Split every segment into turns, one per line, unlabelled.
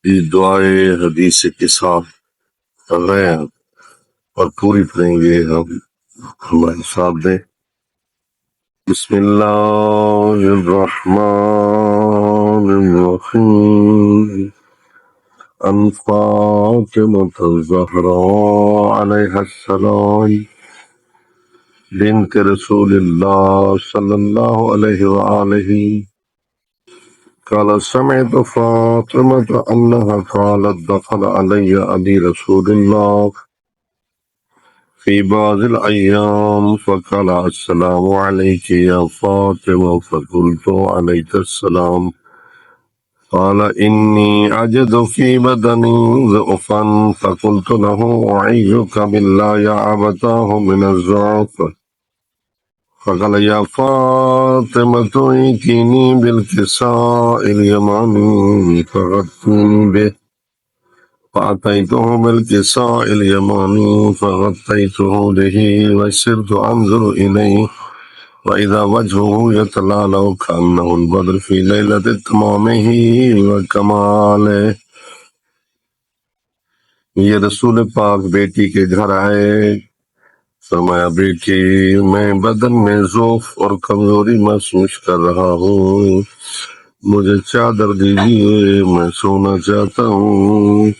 یہ دعائے حدیث کے ساتھ پڑھ رہے ہیں اور پوری پڑھیں گے ہم ہمارے ساتھ دیں. بسم اللہ الرحمن الرحیم. عن فاطمة الزہراء علیہ السلام بنت رسول اللہ صلی اللہ علیہ وآلہ قال سمعت فاطمة أنها قالت دخل علي أبي رسول الله في بعض الأيام فقال السلام عليك يا فاطمة فقلت عليك السلام قال إني أجد في بدني ضعفا فقلت له أعيذك بالله يا أبتاه من الضعف فقال يا فاطمة ائتني بالكساء اليماني فغطني به فأتيته بالكساء اليماني فغطيته به وسرت أنظر إليه وإذا وجهه يتلالى كأنه البدر في ليلة تمامه وكماله. یہ رسول پاک بیٹی کے گھر آئے. فرمایا بیٹی میں بدن میں ضعف اور کمزوری محسوس کر رہا ہوں، مجھے چادر دیجیے، میں سونا چاہتا ہوں.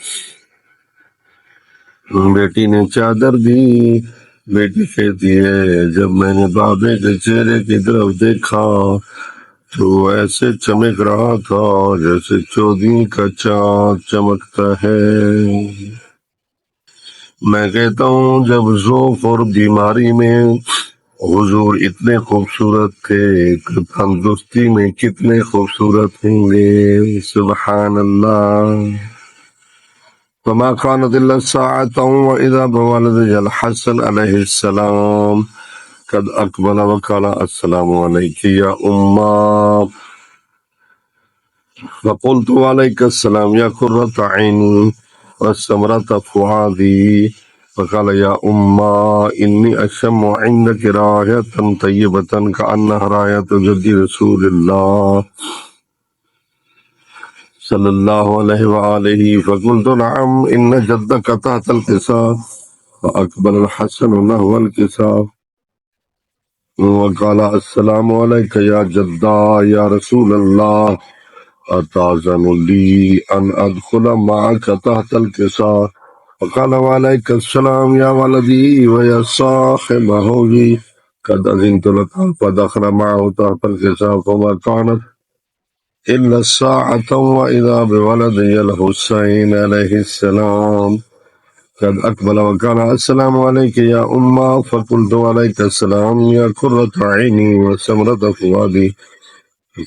بیٹی نے چادر دی. بیٹی کہتی ہے جب میں نے بابے کے چہرے کی طرف دیکھا تو ایسے چمک رہا تھا جیسے چودھویں کا چاند چمکتا ہے. میں کہتا ہوں جب ذوق اور بیماری میں حضور اتنے خوبصورت تھے کہ تندرستی میں کتنے خوبصورت ہوں گے. سبحان اللہ. وما كانت إلا ساعة وإذا بولدها الحسن عليه السلام قد أقبل وقال السلام عليك يا أمّا فقلت عليك السلام يا قرة عيني وثمرة فؤادي فقال يا أمّا إني أشم عندك راية طيبة كأنها راية جد رسول الله صلی اللہ علیہ وآلہ فقلت نعم ان جدك تحت الكساء فأقبل الحسن نحو الكساء وقال السلام عليك يا جدا يا رسول الله أتأذن لي أن أدخل معك تحت الكساء وقال وعليك السلام يا ولدي ويا صاحب هوي قد أذنت لك فدخل معه تحت الكساء فما كانت إلا الساعة وإذا بولدي الحسين عليه السلام قد أقبل وقال السلام عليك يا أمّا فقلت عليك السلام يا قرة عيني وثمرة فؤادي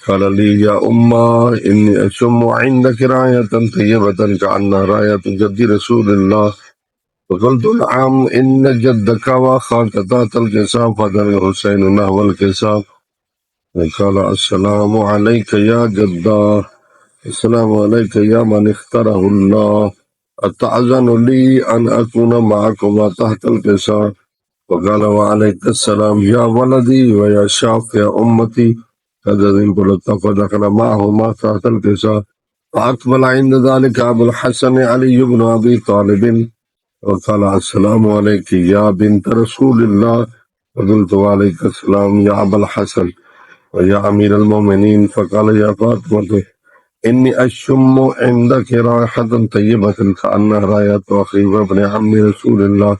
قال لي يا أمّا إني أشم عندك راية طيبة كأنها راية جد رسول الله فقلت نعم إن جدك وأخاك تحت الكساء فدر الحسين نحو الكساء وقال السلام عليك يا جدا السلام عليك يا من اختاره الله أتأذن لي أن أكون معكما تحت الكساء وقال وعليك السلام يا ولدي ويا شافع أمتي قد أذنت لك فدخل معهما تحت الكساء فأقبل عند ذلك أبو الحسن علي بن أبي طالب وقال السلام عليك يا بنت رسول الله فقلت وعليك السلام يا أبا الحسن ويا أمير المؤمنين فقال يا فاطمة إني أشم عندك رائحة طيبة كأنها راية أخي وابن عم رسول الله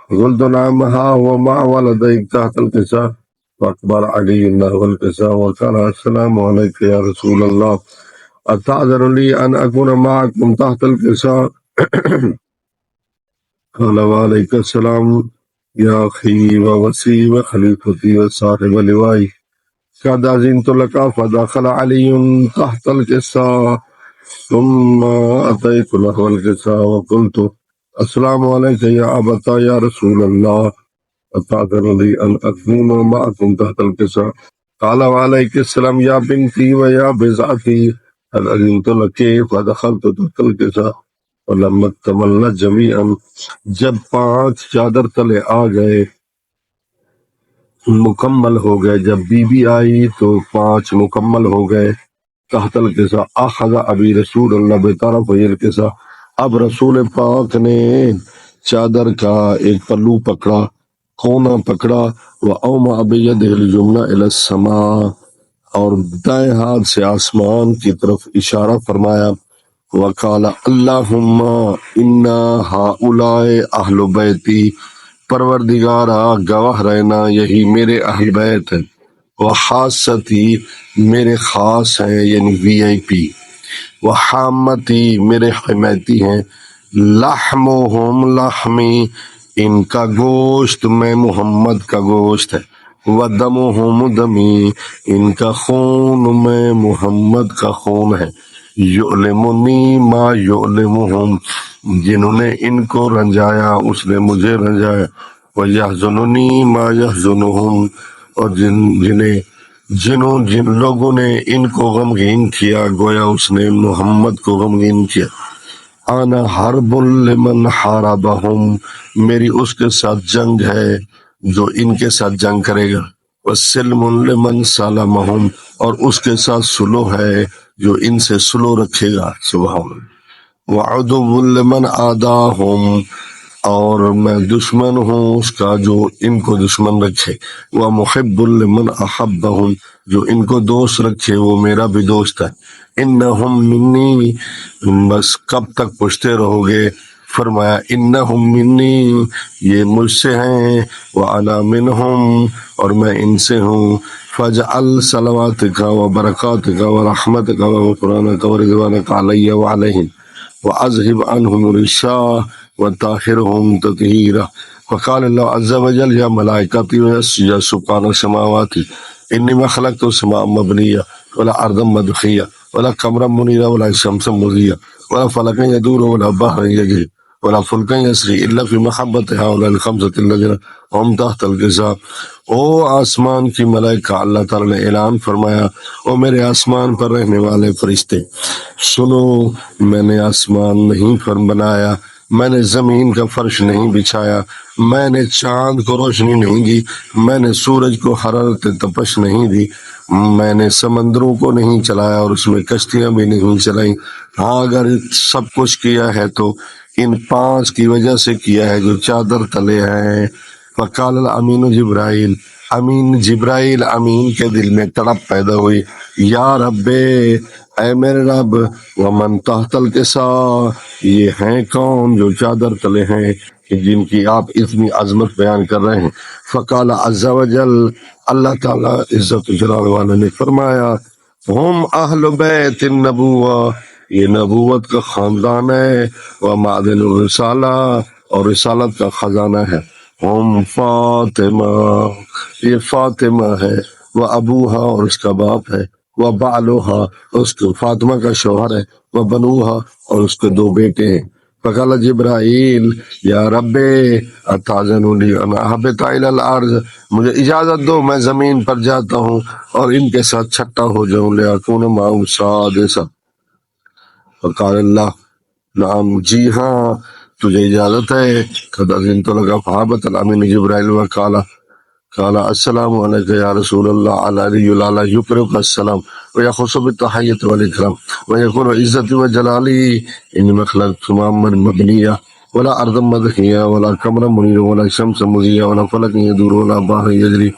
قلت نعم ها هو مع ولديك تحت الكساء فأقبل علي نحو الكساء وقال السلام عليك يا رسول الله أتعذر لي أن أكون معكم تحت الكساء قال وعليك السلام يا أخي ووسي وخليفتي وصاحب لوائي قد أذنت لك فدخل علي تحت الكساء ثم أتيت نحو الكساء وقلت السلام عليك يا أبتا يا رسول الله أتأذن لي أن أكون معكم تحت الكساء قال وعليك السلام يا بنتي ويا بضعتي قد أذنت لك فدخلت تحت الكساء ولما اكتملنا جميعا جب 5 چادر تلے آ گئے مکمل ہو گئے، جب بی بی آئی تو 5 مکمل ہو گئے. تحت القصا اخذ ابی رسول اللہ بطرف القصا، اب رسول پاک نے چادر کا ایک پلو پکڑا، کونا پکڑا، وَأَوْمَأَ بِيَدِهِ الْيُمْنَى إِلَى السَّمَاءِ، اور دائیں ہاتھ سے آسمان کی طرف اشارہ فرمایا، وَقَالَ اللَّهُمَّ إِنَّا هَؤُلَاءِ أَهْلُ بَيْتِي، پروردگارا گواہ رہنا یہی میرے اہل بیت ہیں، وخاصتی میرے خاص ہیں یعنی وی آئی پی، وحامتی میرے حمایتی ہیں، لحمہم لحمی ان کا گوشت میں محمد کا گوشت ہے، ودمہم دمی ان کا خون میں محمد کا خون ہے، یعلمنی ما یعلمہم جنہوں نے ان کو رنجایا اس نے مجھے رنجایا، وَيَحْزُنُنِي مَا يَحْزُنُهُمْ اور جن لوگوں نے ان کو غمگین کیا گویا اس نے محمد کو غمگین کیا، انا حرب لمن حاربہم میری اس کے ساتھ جنگ ہے جو ان کے ساتھ جنگ کرے گا، وسلم لمن سالمہم اور اس کے ساتھ صلح ہے جو ان سے صلح رکھے گا، سبحان اللہ، وعدو لمن آداہم اور میں دشمن ہوں اس کا جو ان کو دشمن رکھے، ومحب لمن احبہم جو ان کو دوست رکھے وہ میرا بھی دوست ہے، انہم منی بس کب تک پوچھتے رہو گے، فرمایا انہم منی یہ مجھ سے ہیں، وانا منہم اور میں ان سے ہوں، فاجعل صلواتک وبرکاتک ورحمتک وغفرانک ورضوانک علی وعلیہم وَأَذْهِبْ عَنْهُمُ الرِّجْسَ وَطَهِّرْهُمْ تَطْهِيرًا، وقال الله عز وجل يا ملائكتي يا سكان السماوات إني ما خلقت السماء مبنية ولا أرضا مدخية ولا قمرا منيرا ولا شمسا مضيئة ولا فلكا يدور ولا بحرا يجري ولا فلكا يسري إلا في محبة هؤلاء الخمسة الذين هم تحت القصا۔ او آسمان کی ملائکہ، اللہ تعالیٰ نے اعلان فرمایا، او میرے آسمان پر رہنے والے فرشتے سنو، میں نے آسمان نہیں بنایا، میں نے زمین کا فرش نہیں بچھایا، میں نے چاند کو روشنی نہیں دی، میں نے سورج کو حرارت تپش نہیں دی، میں نے سمندروں کو نہیں چلایا اور اس میں کشتیاں بھی نہیں چلائیں، ہاں اگر سب کچھ کیا ہے تو ان 5 کی وجہ سے کیا ہے جو چادر تلے ہیں۔ فقال الامین جبرائیل، امین جبرائیل امین کے دل میں تڑپ پیدا ہوئی، یا رب اے میرے رب، ومن تحت القصا یہ ہیں کون جو چادر تلے ہیں کہ جن کی آپ اتنی عظمت بیان کر رہے ہیں۔ فقال عز وجل، اللہ تعالیٰ عزت و جلال والے نے فرمایا، ہم اہل بیت النبوہ یہ نبوت کا خاندان ہے، ومعدن الرسالہ اور رسالت کا خزانہ ہے، ہم فاطمہ یہ فاطمہ ہے، وہ ابوہا اور اس کا باپ ہے، وہ بالوہا اس کو فاطمہ کا شوہر ہے، وہ بنوہا اور اس کے 2 بیٹے ہیں۔ فقال جبرائیل یا رب اتاذن لی ان اہبط الی الارض مجھے اجازت دو میں زمین پر جاتا ہوں اور ان کے ساتھ چھٹا ہو جاؤں، لیکون معہم سادسا۔ فقال اللہ نعم جی ہاں تجھے اجازت ہے، قد اذنت لک، فہبط الامین جبرائیل وقال قال السلام علیکم یا رسول اللہ علی لا یقرئک السلام ویخص بالتحیۃ والاکرام ویکون عزتی وجلالی انما خلقت سماء مبنیہ ولا ارضا مدحیہ ولا قمرا منیرا ولا شمسا مضیہ ولا فلکا یدور ولا بحر یجری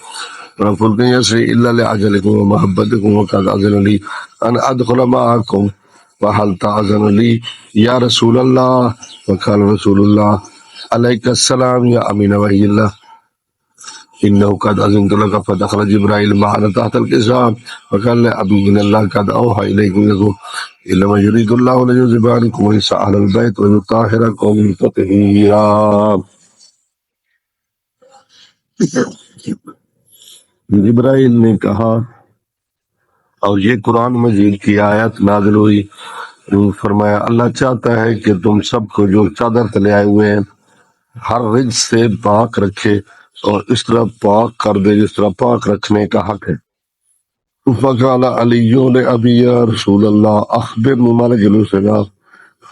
ولا فلکا یسری الا لعجلکم ومحبتکم وقد اذن لی ان ادخل معکم فهل تعذن لی یا رسول اللہ، وقال رسول اللہ علیک السلام یا امین وحی اللہ إنه قد أذنت لك، فدخل جبرائيل معنا تحت الكساء فقال لأبي إن الله قد أوحى إليكم يقول إنما يريد الله ليذهب عنكم رجس أهل البيت ويطهركم تطهيرا۔ جبرائیل نے کہا اور یہ قرآن مجید کی آیت نازل ہوئی، فرمایا اللہ چاہتا ہے کہ تم سب کو جو چادر تلے آئے ہوئے ہیں ہر رجس سے پاک رکھے اور اس طرح پاک کر دے جس طرح پاک رکھنے کا حق ہے۔ فقال علی لأبی یا رسول اللہ اخبرنی ما رجل الثلاث،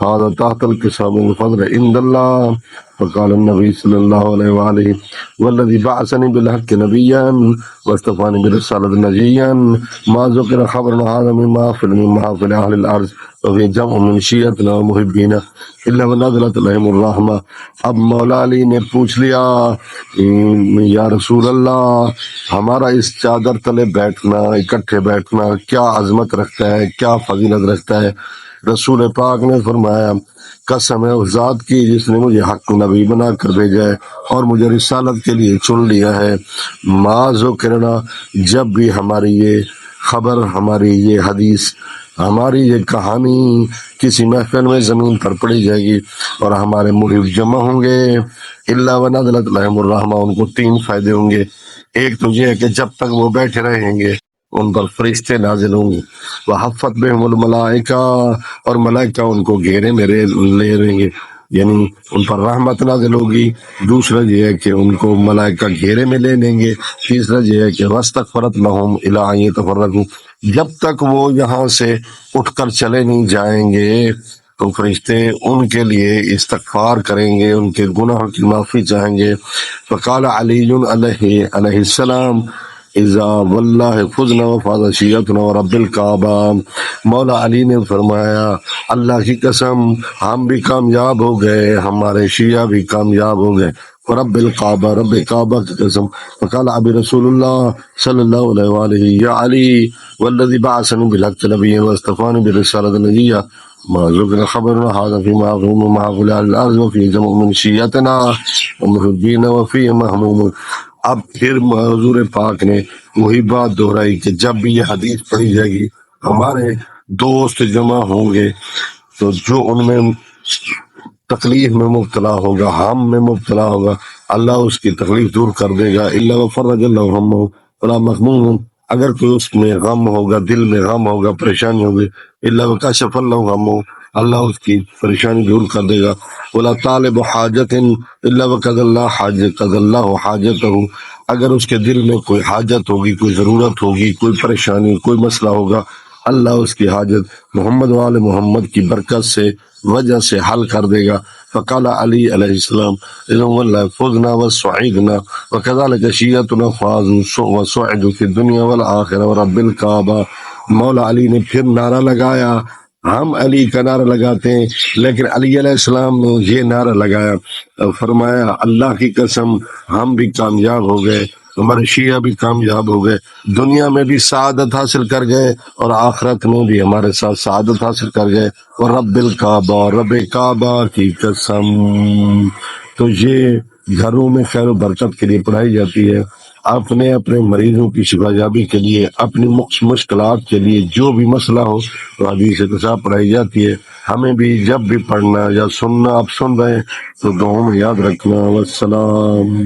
هذا تحت الكساء من الفضل عند الله. فقال النبي صلى الله عليه وآله والذي بعثني بالحق نبيا واصطفاني برسالة نجيا ما ذكر خبر هذا من محافل أهل الأرض وفي جمع من شیعتنا ومحبین الا ونزلت علیہم الرحمہ. اب مولا علی نے پوچھ لیا یا رسول اللہ ہمارا اس چادر تلے بیٹھنا اکٹھے بیٹھنا کیا عظمت رکھتا ہے کیا فضیلت رکھتا ہے؟ رسول پاک نے فرمایا قسم ہے اس ذات کی جس نے مجھے حق نبی بنا کر بھیجا ہے اور مجھے رسالت کے لیے چن لیا ہے، ما ذکرنا جب بھی ہماری یہ خبر ہماری یہ حدیث ہماری یہ کہانی کسی محفل میں زمین پر پڑی جائے گی اور ہمارے مرید جمع ہوں گے الا ونزلت علیہم الرحمہ، ان کو 3 فائدے ہوں گے. ایک تو یہ ہے کہ جب تک وہ بیٹھے رہیں گے ان پر فرشتے نازل ہوں گے، وحفت بہم الملائکہ اور ملائکہ ان کو گھیرے میں لے رہیں گے، یعنی ان پر رحمت نازل ہوگی. دوسرا یہ ہے کہ ان کو ملائکہ گھیرے میں لے لیں گے. تیسرا یہ ہے کہ واستغفرت لہم الی ان یتفرقوا، جب تک وہ یہاں سے اٹھ کر چلے نہیں جائیں گے تو فرشتے ان کے لیے استغفار کریں گے، ان کے گناہوں کی معافی چاہیں گے. فقال علی علیہ السلام اذا واللہ فزنا وفاز شیعتنا ورب الکعبہ، مولا علی نے فرمایا اللہ کی قسم ہم بھی کامیاب ہو گئے، ہمارے شیعہ بھی کامیاب ہو گئے، ورب الکعبہ رب کعبہ کی قسم. فقال ابی رسول اللہ صلی اللہ علیہ وآلہ یا علی والذی بعثنی بالحق نبیا واصطفانی برسالۃ نجیہ ما ذکر خبرنا هذا فی محافل اہل الارض وفی جمع من شیعتنا ومحبین وفی محموم. اب پھر حضور پاک نے وہی بات دہرائی کہ جب بھی یہ حدیث پڑھی جائے گی ہمارے دوست جمع ہوں گے تو جو ان میں تکلیف میں مبتلا ہوگا ہم میں مبتلا ہوگا اللہ اس کی تکلیف دور کر دے گا. الا وفرج اللہ غمہ ولا مغموم، اگر کوئی اس میں غم ہوگا دل میں غم ہوگا پریشانی ہوگی الا وکشف اللہ غمہ، اللہ اس کی پریشانی دور کر دے گا. ولا طالب حاجت الا وقضى اللہ حاجت قضى اللہ حاجتہ، اگر اس کے دل میں کوئی حاجت ہوگی کوئی ضرورت ہوگی کوئی پریشانی کوئی مسئلہ ہوگا اللہ اس کی حاجت محمد وآل محمد کی برکت سے وجہ سے حل کر دے گا. فقال علی علیہ السلام اذن واللہ فزنا وسعیدنا وكذلك شیعتنا فازوا وسعدوا في الدنیا والآخرہ ورب الکعبہ. مولا علی نے پھر نعرہ لگایا، ہم علی کا نعرہ لگاتے ہیں لیکن علی علیہ السلام نے یہ نعرہ لگایا، فرمایا اللہ کی قسم ہم بھی کامیاب ہو گئے، ہمارے شیعہ بھی کامیاب ہو گئے، دنیا میں بھی سعادت حاصل کر گئے اور آخرت میں بھی ہمارے ساتھ سعادت حاصل کر گئے، اور رب الکعبہ رب کعبہ کی قسم. تو یہ گھروں میں خیر و برکت کے لیے پڑھائی جاتی ہے، اپنے اپنے مریضوں کی شفا یابی کے لیے اپنی مشکلات کے لیے جو بھی مسئلہ ہو تو حدیث قصہ پڑھائی جاتی ہے. ہمیں بھی جب بھی پڑھنا یا سننا آپ سن رہے ہیں تو دعاؤں میں یاد رکھنا. والسلام.